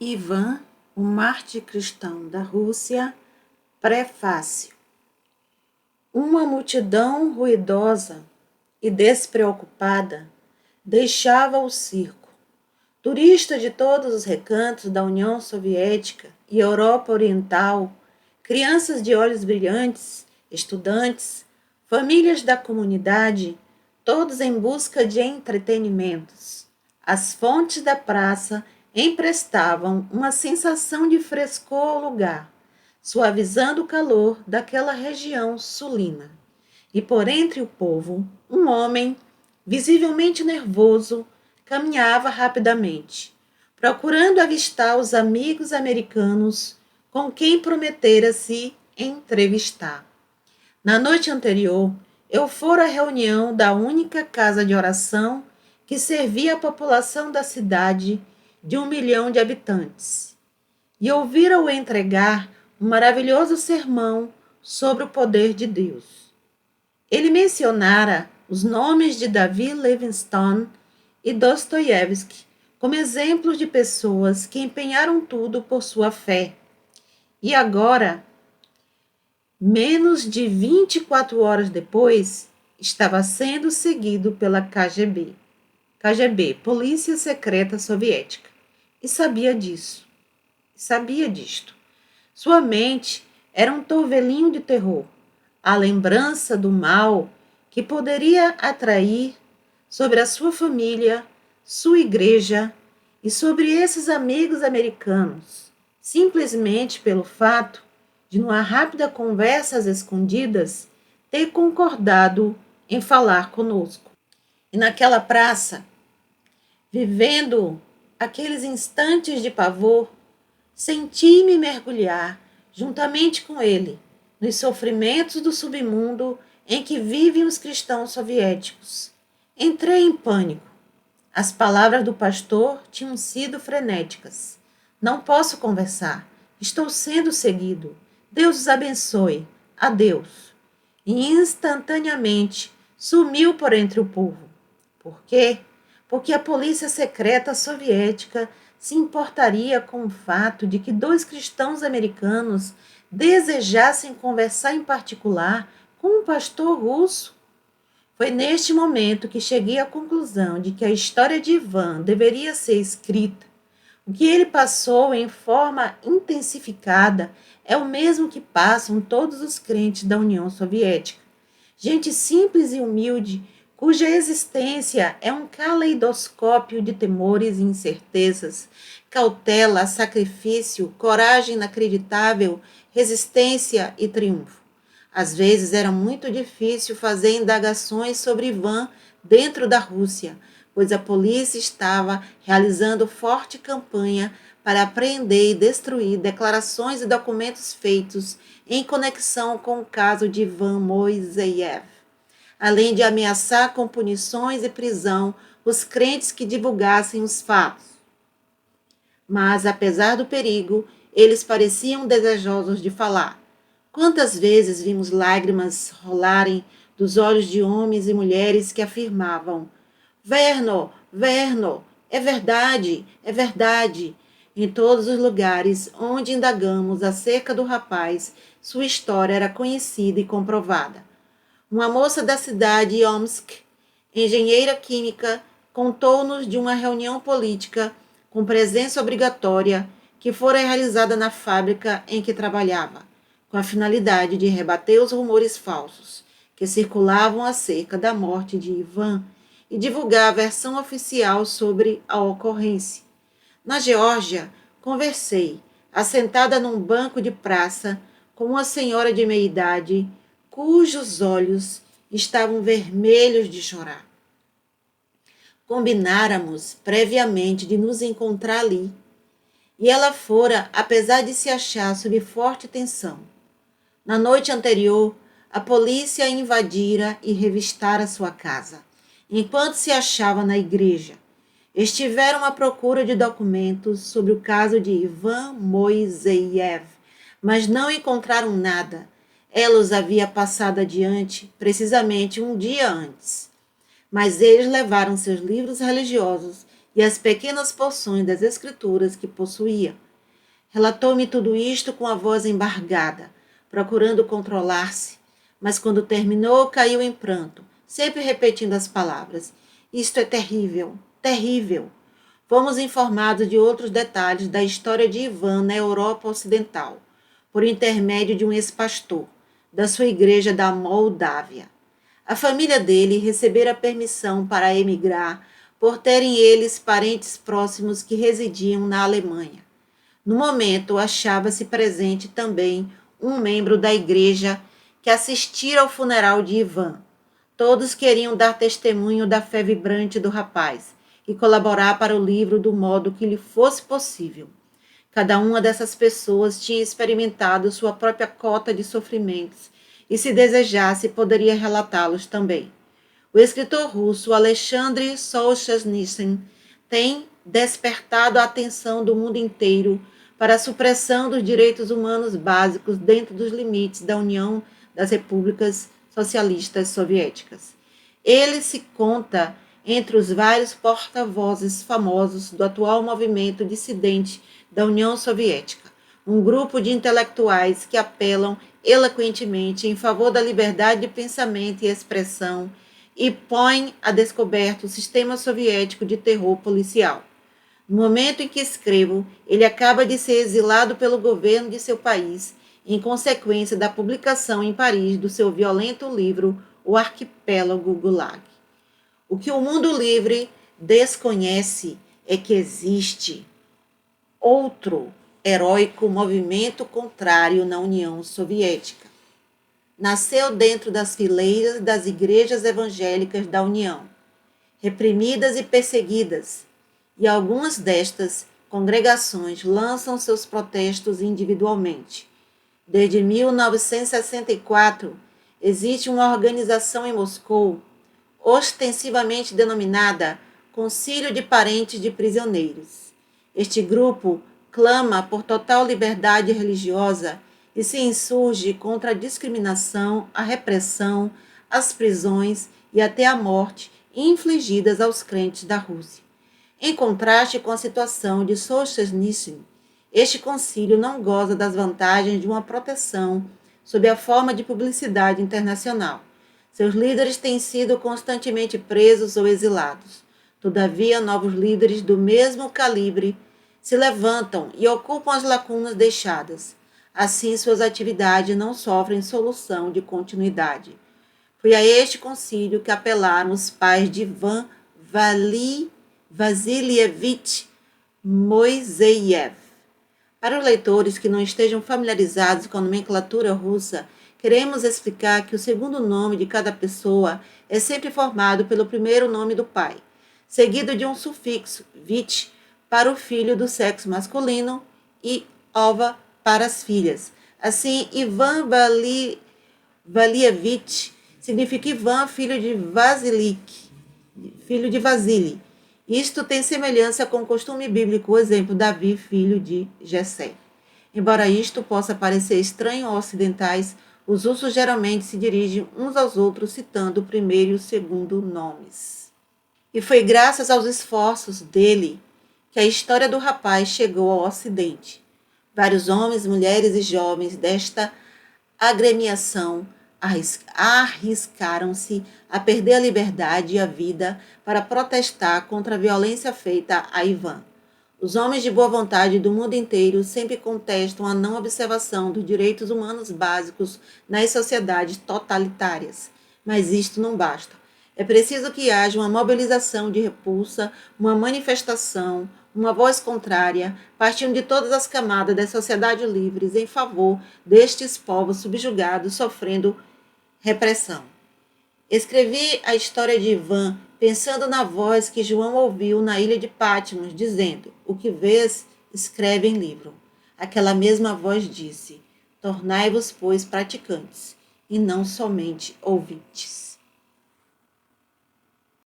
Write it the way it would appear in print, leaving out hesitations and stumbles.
Ivan, o mártir cristão da Rússia, prefácio. Uma multidão ruidosa e despreocupada deixava o circo. Turistas de todos os recantos da União Soviética e Europa Oriental, crianças de olhos brilhantes, estudantes, famílias da comunidade, todos em busca de entretenimentos. As fontes da praça emprestavam uma sensação de frescor ao lugar, suavizando o calor daquela região sulina. E por entre o povo, um homem, visivelmente nervoso, caminhava rapidamente, procurando avistar os amigos americanos com quem prometera se entrevistar. Na noite anterior, eu fora à reunião da única casa de oração que servia a população da cidade de 1 milhão de habitantes, e ouvira-o entregar um maravilhoso sermão sobre o poder de Deus. Ele mencionara os nomes de Davi Livingstone e Dostoiévski como exemplos de pessoas que empenharam tudo por sua fé. E agora, menos de 24 horas depois, estava sendo seguido pela KGB, Polícia Secreta Soviética, e sabia disto. Sua mente era um torvelinho de terror, a lembrança do mal que poderia atrair sobre a sua família, sua igreja e sobre esses amigos americanos, simplesmente pelo fato de, numa rápida conversa às escondidas, ter concordado em falar conosco. E naquela praça, vivendo aqueles instantes de pavor, senti-me mergulhar, juntamente com ele, nos sofrimentos do submundo em que vivem os cristãos soviéticos. Entrei em pânico. As palavras do pastor tinham sido frenéticas. Não posso conversar. Estou sendo seguido. Deus os abençoe. Adeus. E instantaneamente sumiu por entre o povo. Por quê? Porque a polícia secreta soviética se importaria com o fato de que 2 cristãos americanos desejassem conversar em particular com um pastor russo. Foi neste momento que cheguei à conclusão de que a história de Ivan deveria ser escrita. O que ele passou em forma intensificada é o mesmo que passam todos os crentes da União Soviética. Gente simples e humilde, cuja existência é um caleidoscópio de temores e incertezas, cautela, sacrifício, coragem inacreditável, resistência e triunfo. Às vezes era muito difícil fazer indagações sobre Ivan dentro da Rússia, pois a polícia estava realizando forte campanha para apreender e destruir declarações e documentos feitos em conexão com o caso de Ivan Moiseev, além de ameaçar com punições e prisão os crentes que divulgassem os fatos. Mas, apesar do perigo, eles pareciam desejosos de falar. Quantas vezes vimos lágrimas rolarem dos olhos de homens e mulheres que afirmavam: Verno, é verdade, é verdade. Em todos os lugares onde indagamos acerca do rapaz, sua história era conhecida e comprovada. Uma moça da cidade de Omsk, engenheira química, contou-nos de uma reunião política com presença obrigatória que fora realizada na fábrica em que trabalhava, com a finalidade de rebater os rumores falsos que circulavam acerca da morte de Ivan e divulgar a versão oficial sobre a ocorrência. Na Geórgia, conversei, assentada num banco de praça, com uma senhora de meia-idade, cujos olhos estavam vermelhos de chorar. Combináramos previamente de nos encontrar ali, e ela fora, apesar de se achar sob forte tensão. Na noite anterior, a polícia invadira e revistara sua casa, enquanto se achava na igreja. Estiveram à procura de documentos sobre o caso de Ivan Moiseev, mas não encontraram nada. Ela os havia passado adiante, precisamente um dia antes. Mas eles levaram seus livros religiosos e as pequenas porções das escrituras que possuía. Relatou-me tudo isto com a voz embargada, procurando controlar-se, mas quando terminou caiu em pranto, sempre repetindo as palavras: Isto é terrível, terrível. Fomos informados de outros detalhes da história de Ivan na Europa Ocidental, por intermédio de um ex-pastor da sua igreja da Moldávia. A família dele recebera permissão para emigrar por terem eles parentes próximos que residiam na Alemanha. No momento, achava-se presente também um membro da igreja que assistira ao funeral de Ivan. Todos queriam dar testemunho da fé vibrante do rapaz e colaborar para o livro do modo que lhe fosse possível. Cada uma dessas pessoas tinha experimentado sua própria cota de sofrimentos e, se desejasse, poderia relatá-los também. O escritor russo Alexandre Solzhenitsyn tem despertado a atenção do mundo inteiro para a supressão dos direitos humanos básicos dentro dos limites da União das Repúblicas Socialistas Soviéticas. Ele se conta entre os vários porta-vozes famosos do atual movimento dissidente da União Soviética, um grupo de intelectuais que apelam eloquentemente em favor da liberdade de pensamento e expressão e põem a descoberto o sistema soviético de terror policial. No momento em que escrevo, ele acaba de ser exilado pelo governo de seu país, em consequência da publicação em Paris do seu violento livro O Arquipélago Gulag. O que o mundo livre desconhece é que existe outro heróico movimento contrário na União Soviética. Nasceu dentro das fileiras das igrejas evangélicas da União, reprimidas e perseguidas, e algumas destas congregações lançam seus protestos individualmente. Desde 1964, existe uma organização em Moscou, ostensivamente denominada Concílio de Parentes de Prisioneiros. Este grupo clama por total liberdade religiosa e se insurge contra a discriminação, a repressão, as prisões e até a morte infligidas aos crentes da Rússia. Em contraste com a situação de Solzhenitsyn, este concílio não goza das vantagens de uma proteção sob a forma de publicidade internacional. Seus líderes têm sido constantemente presos ou exilados. Todavia, novos líderes do mesmo calibre se levantam e ocupam as lacunas deixadas. Assim, suas atividades não sofrem solução de continuidade. Foi a este concílio que apelaram os pais de Ivan Vassilievich Moiseyev. Para os leitores que não estejam familiarizados com a nomenclatura russa, queremos explicar que o segundo nome de cada pessoa é sempre formado pelo primeiro nome do pai, seguido de um sufixo, vich, para o filho do sexo masculino e ova para as filhas. Assim, Ivan Valievich significa Ivan, filho de Vasily. Isto tem semelhança com o costume bíblico, o exemplo, Davi, filho de Jessé. Embora isto possa parecer estranho aos ocidentais, os russos geralmente se dirigem uns aos outros citando o primeiro e o segundo nomes. E foi graças aos esforços dele que a história do rapaz chegou ao Ocidente. Vários homens, mulheres e jovens desta agremiação arriscaram-se a perder a liberdade e a vida para protestar contra a violência feita a Ivan. Os homens de boa vontade do mundo inteiro sempre contestam a não observação dos direitos humanos básicos nas sociedades totalitárias. Mas isto não basta. É preciso que haja uma mobilização de repulsa, uma manifestação, uma voz contrária, partindo de todas as camadas das sociedades livres em favor destes povos subjugados sofrendo repressão. Escrevi a história de Ivan pensando na voz que João ouviu na ilha de Patmos, dizendo: o que vês, escreve em livro. Aquela mesma voz disse: tornai-vos, pois, praticantes, e não somente ouvintes.